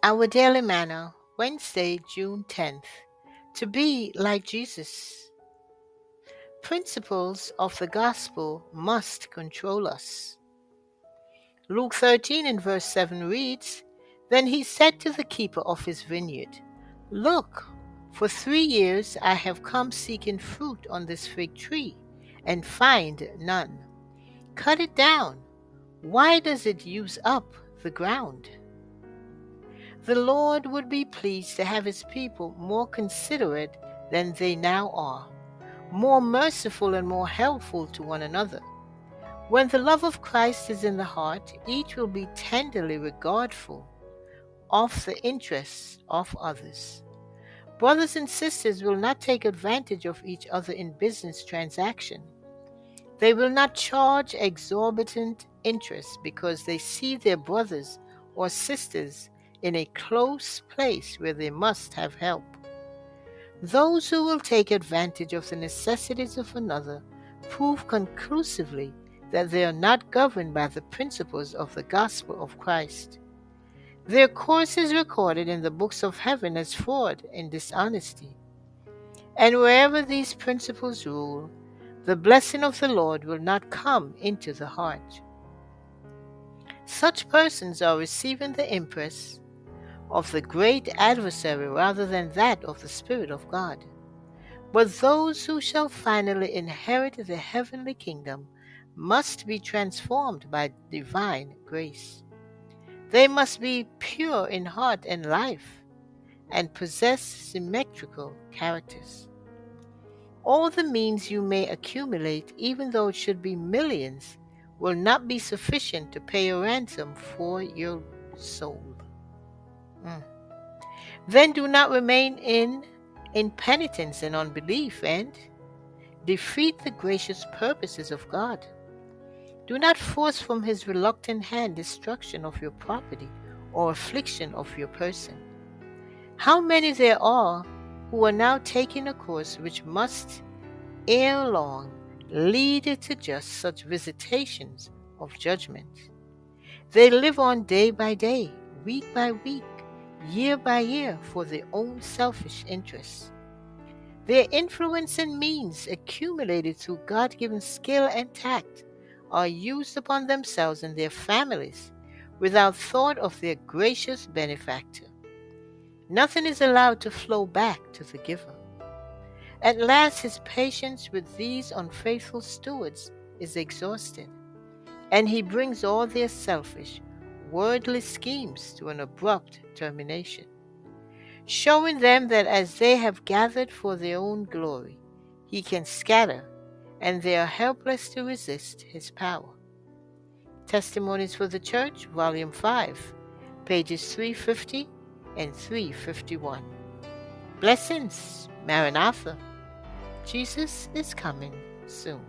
Our Daily Manna, Wednesday, June 10th. To be like Jesus. Principles of the gospel must control us. Luke 13 and verse 7 reads, Then he said to the keeper of his vineyard, Look, for 3 years I have come seeking fruit on this fig tree, and find none. Cut it down. Why does it use up the ground? The Lord would be pleased to have his people more considerate than they now are, more merciful and more helpful to one another. When the love of Christ is in the heart, each will be tenderly regardful of the interests of others. Brothers and sisters will not take advantage of each other in business transaction. They will not charge exorbitant interest because they see their brothers or sisters in a close place where they must have help. Those who will take advantage of the necessities of another prove conclusively that they are not governed by the principles of the gospel of Christ. Their course is recorded in the books of heaven as fraud and dishonesty. And wherever these principles rule, the blessing of the Lord will not come into the heart. Such persons are receiving the impress of the great adversary rather than that of the Spirit of God. But those who shall finally inherit the heavenly kingdom must be transformed by divine grace. They must be pure in heart and life and possess symmetrical characters. All the means you may accumulate, even though it should be millions, will not be sufficient to pay a ransom for your soul. Then do not remain in impenitence and unbelief and defeat the gracious purposes of God. Do not force from his reluctant hand destruction of your property or affliction of your person. How many there are who are now taking a course which must, ere long, lead to just such visitations of judgment. They live on day by day, week by week, year by year for their own selfish interests. Their influence and means accumulated through God-given skill and tact are used upon themselves and their families without thought of their gracious benefactor. Nothing is allowed to flow back to the giver. At last his patience with these unfaithful stewards is exhausted, and he brings all their selfish, worldly schemes to an abrupt termination, showing them that as they have gathered for their own glory, he can scatter, and they are helpless to resist his power. Testimonies for the Church, Volume 5, pages 350 and 351. Blessings, Maranatha. Jesus is coming soon.